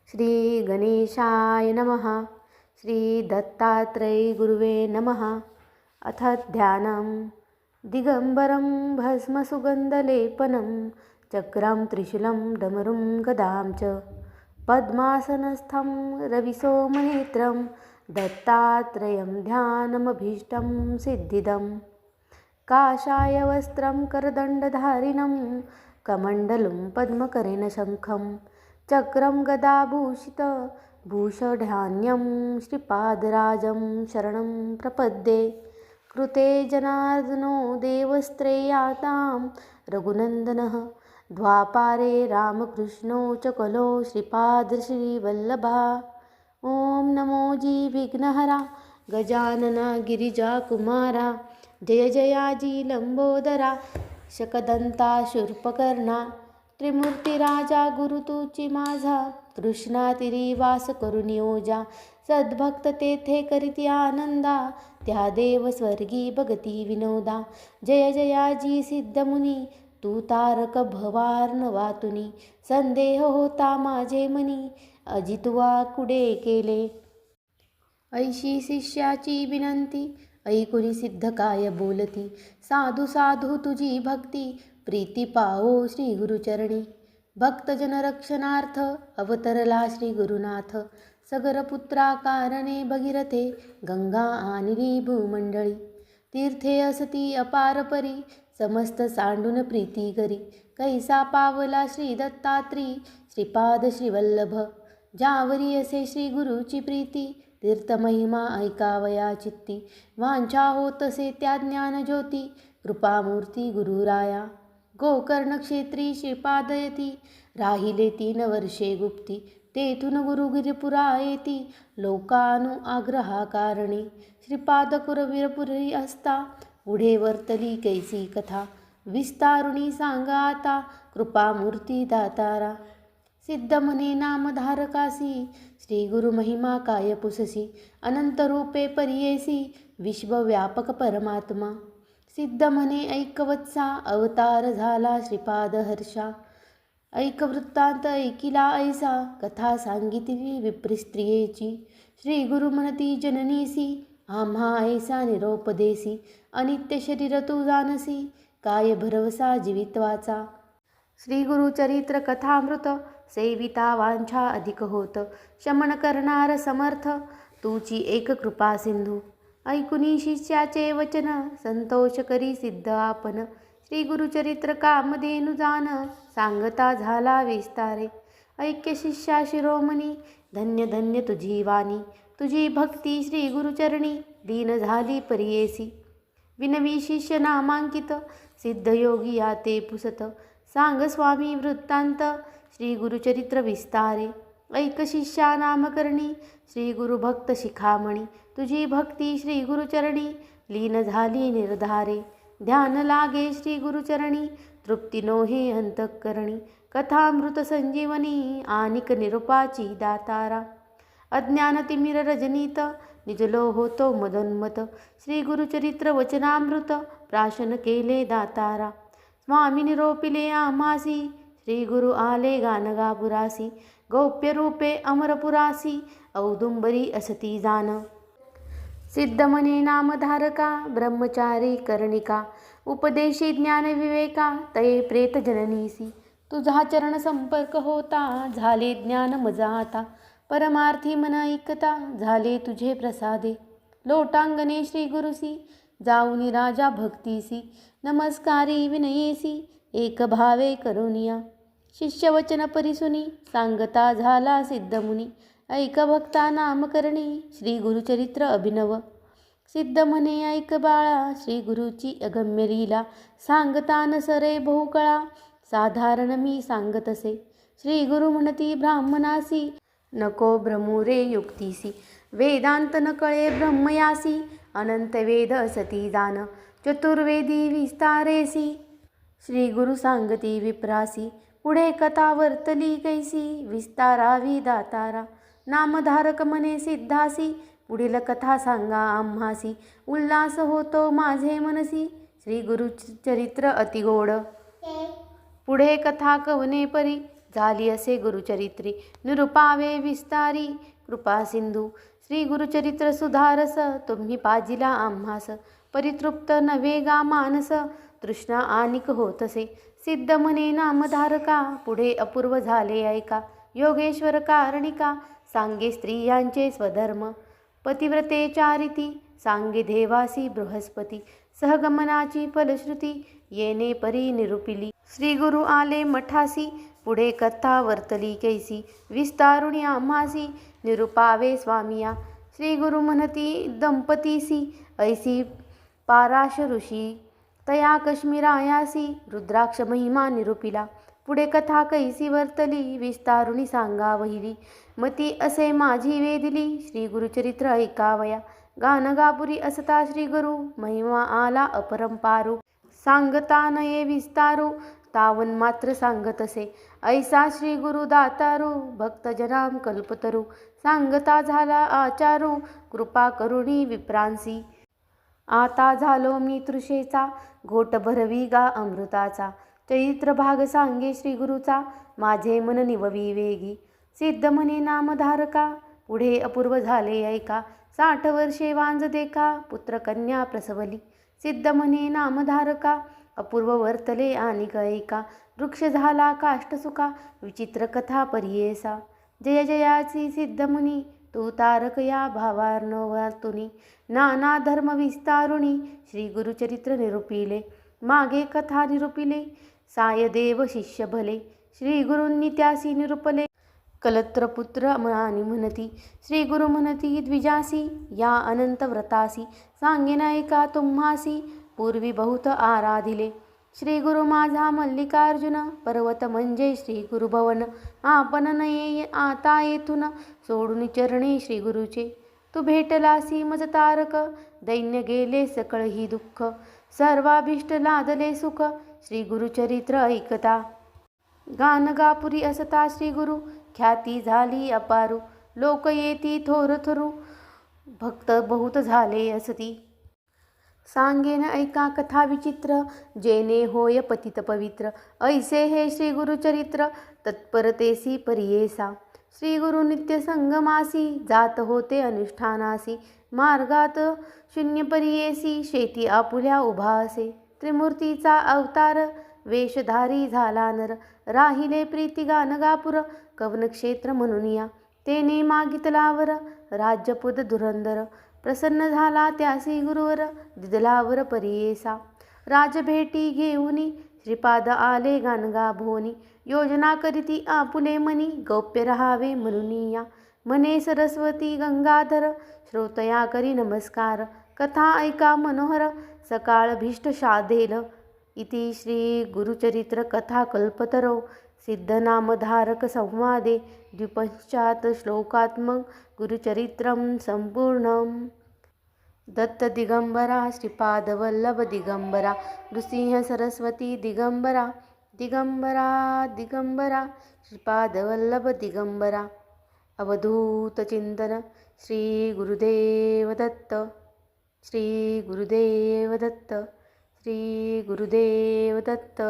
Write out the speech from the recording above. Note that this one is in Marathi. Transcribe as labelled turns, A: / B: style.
A: श्री गणेशाय नमः। श्री दत्तात्रेय गुरुवे नमः। अथ ध्यानं दिगंबरं भस्मसुगन्धलेपनं चक्रं त्रिशूलं डमरुं गदां च पद्मासनस्थं रविसोमनेत्रं दत्तात्रेयं ध्यानमभीष्टं सिद्धिदम्। काषायवस्त्रं करदण्डधारिणं कमण्डलुं पद्मकरेण शङ्खं चक्रं गदाभूषितभूषधान्यं श्रीपादराजं शरणं प्रपद्ये। कृते जनार्दनो देवस्त्रेयातां रघुनन्दनः द्वापारे रामकृष्णो च कलो श्रीपादश्रीवल्लभा। ॐ नमो विघ्नहरा गजानना गिरिजाकुमारा जय जयाजी लंबोदरा शकदंता शूर्पकर्णा त्रिमूर्तिराजा गुरु तुची माझा कृष्णातिरी वास करून योजा सद्भक्त तेथे करीती आनंदा त्या देव स्वर्गी भगती विनोदा। जय जयाजी सिद्धमुनी तू तारक भवार्णवातुनी संदेह होता माझे मनी अजितवा कुडे केले। ऐशी शिष्याची विनंती ऐकुनी सिद्ध काय बोलती साधू साधू तुझी भक्ती प्रीती पाहो श्री गुरुचरणी। भक्तजन रक्षणार्थ अवतरला श्री गुरुनाथ सगरपुत्रा कारणे भगीरथे गंगा आणली भूमंडळी। तीर्थे असती अपार परी समस्त सांडून प्रीती करी कैसा पावला श्री दत्तात्री श्रीपाद श्रीवल्लभ। ज्यावरी असे श्री गुरुची प्रीती तीर्थमहिमा ऐकावया चित्ती वांछा होतसे त्या ज्ञान ज्योती कृपामूर्ती गुरुराया। गोकर्ण क्षेत्री श्रीपादयती राहिले 3 वर्षे गुप्ती तेथून गुरुगिरीपुरा येती लोकानु आग्रहा कारणे। श्रीपादकुरवीरपुरी असता पुढे वर्तली कैसी कथा विस्तारुणी सांगा आता कृपामूर्ती दातारा। सिद्ध म्हणे नामधारकासी श्री गुरु महिमा काय पुससी अनंत रूपे परियेसी विश्वव्यापक परमात्मा। सिद्ध म्हणे ऐकवत्सा अवतार झाला श्रीपाद हर्षा ऐक वृत्तांत ऐकिला ऐसा कथा सांगितली विप्रिस्त्रियेची। श्री गुरु म्हणती जननीसी आम्हा ऐसा निरोपदेसी अनित्य शरीर तू जानसी काय भरवसा जीवित्वाचा। श्री गुरुचरित्र कथामृत सेविता वांछा अधिक होत शमन करणार समर्थ तुची एक कृपा सिंधू। ऐकुनी शिष्याचे वचन संतोष करी सिद्ध आपण श्री गुरुचरित्र कामधेनु जान सांगता झाला विस्तारे। ऐक्य शिष्या शिरोमणी धन्य धन्य तुझी वाणी तुझी भक्ती श्री गुरुचरणी दीन झाली परियेसी। विनवी शिष्य नामांकित सिद्ध योगी याते पुसत सांग स्वामी वृत्तांत श्री गुरुचरित्र विस्तारे। ऐक शिष्या नामकरणी श्री गुरुभक्त शिखामणी तुझी भक्ती श्री गुरुचरणी लीन झाली निर्धारे। ध्यान लागे श्री गुरुचरणी तृप्ती नोहे अंतःकरणी कथामृत संजीवनी आनिक निरूपाची दातारा। अज्ञान तिमिर रजनीत निजलो होतो मदोन्मत श्री गुरुचरित्र वचनामृत प्राशन केले दातारा। स्वामी निरोपिले आम्हासी श्री गुरु आले गानगापुरासी गौप्य रूपे अमरपुरासी औदुंबरी असती जान। सिद्ध म्हणे नामधारका ब्रह्मचारी कर्णिका उपदेशी ज्ञान विवेका तये प्रेत जननीसी। तुझा चरण संपर्क होता झाले ज्ञान मजा आता परमार्थी मन ऐकता झाले तुझे प्रसादे। लोटांगणे श्री गुरुसी जाऊनी राजा भक्तीसी नमस्कारी विनयेसी एक भावे करुनिया। शिष्यवचन परिसुनी सांगता झाला सिद्धमुनी ऐक भक्ता नामकरणी श्री गुरुचरित्र अभिनव। सिद्ध म्हणे ऐक बाळा श्री गुरुची अगम्य लीला सांगता न सरे बहुकळा साधारण मी सांगतसे। श्री गुरु म्हणती ब्राह्मणासी नको भ्रमुरे युक्तीसी वेदांत न कळे ब्रह्मयासी अनंत वेद असती जान चतुर्वेदी विस्तारेसी। श्री गुरु सांगती विप्रासी पुढे कथा वर्तली कैसी विस्तारावी दातारा। नामधारक म्हणे सिद्धासी पुढील कथा सांगा आम्हासी उल्हास होतो माझे मनसी श्री गुरुचरित्र अतिगोड। पुढे कथा कवने परी झाली असे गुरुचरित्री निरुपावे विस्तारी कृपा सिंधू. श्री गुरुचरित्र सुधारस तुम्ही पाजिला आम्हास. परितृप्त नवे गा मानस तृष्णा आनिक होतसे. सिद्ध म्हणे नामधारका पुढे अपूर्व झाले ऐका. योगेश्वर कारणिका सांगे स्त्रियांचे स्वधर्म. पतिव्रते चारिती सांगे देवासी बृहस्पती. सहगमनाची फलश्रुती येणे परी निरुपिली. श्री गुरु आले मठासी पुढे कथा वर्तली कैसी. विस्तारुणी आम्हासी निरुपावे स्वामिया. श्री गुरु म्हणती दंपतीसी ऐसी पाराश ऋषी. तया काश्मीरायासी रुद्राक्ष महिमा निरुपिला. पुढे कथा कैसी वर्तली विस्तारुणी सांगा वहिली. मती असे माझी वेदिली श्री गुरुचरित्र ऐकावया. गानगापुरी असता श्री गुरु महिमा आला अपरंपारू. सांगता नये विस्तारू तावन मात्र सांगतसे. ऐसा श्री गुरु दातारू भक्तजनाम कल्पतरू. सांगता झाला आचारू कृपा करुणी विप्रांसी. आता झालो मी तृषेचा घोट भरवी गा अमृताचा. चरित्र भाग सांगे श्री गुरुचा माझे मन निववी वेगी. सिद्ध म्हणे नामधारका पुढे अपूर्व झाले ऐका. 60 वर्षे वांज देखा पुत्र कन्या प्रसवली. सिद्ध म्हणे नामधारका अपूर्व वर्तले आणि ऐका. वृक्ष झाला काष्टसुका विचित्र कथा परियेसा. जय जयाची सिद्ध मुनी तू तारक या भावार्णवातुनी. नाना धर्म विस्तारुणी श्री गुरुचरित्र निरुपिले. मागे कथा निरुपिले सायदेव शिष्य भले. श्री गुरूंनी त्यासी निरुपले कलत्रपुत्र आणि म्हणती. श्री गुरु म्हणती द्विजासी या अनंत व्रतासी. सांगेन ऐका तुम्हासी पूर्वी बहुत आराधिले. श्री गुरु माझा मल्लिकार्जुन पर्वत म्हणजे श्री गुरुभवन. आपण नये आता येथून सोडून चरणी श्री गुरुचे. तू भेटलासी मज तारक दैन्य गेले सकळ ही दुःख. सर्वाभिष्ट लादले सुख श्री गुरुचरित्र ऐकता. गानगापुरी असता श्री गुरु ख्याती झाली अपारू. लोक येती थोर थोरू भक्त बहुत झाले असती. सांगेन ऐका कथा विचित्र जेने होय पतित पवित्र. ऐसे हे श्री गुरुचरित्र तत्परतेसी परियेसा. श्री गुरु नित्य संगमासी जात होते अनुष्ठानासी. मार्गात शून्य परियेसी शेती आपुल्या उभा असे. त्रिमूर्तीचा अवतार वेशधारी झाला नर. राहिले प्रीती गानगापुर कवनक्षेत्र म्हणून या. तेने मागितलावर राज्यपुद धुरंधर. प्रसन्न झाला त्यासी गुरुवर दिदलावर परियेसा. राजभेटी घेऊनी श्रीपाद आले गानगा भोनी. योजना करीती आपुले मनी गौप्य रहावे म्हणून या. म्हणे सरस्वती गंगाधर श्रोतया करी नमस्कार. कथा ऐका मनोहर सकाळ भीष्ट शाधेल. इति श्री गुरुचरित्र कथा कल्पतरो सिद्धनामधारक संवादे द्विपश्चात् श्लोकात्मक गुरुचरित्रं संपूर्णम्. दत्त दिगंबरा श्रीपादवल्लभ दिगंबरा नृसिंह सरस्वती दिगंबरा. दिगंबरा दिगंबरा श्रीपादवल्लभ दिगंबरा. अवधूत चिंतन श्री गुरुदेव दत्त. श्री गुरुदेव दत्त. श्री गुरुदेव दत्त.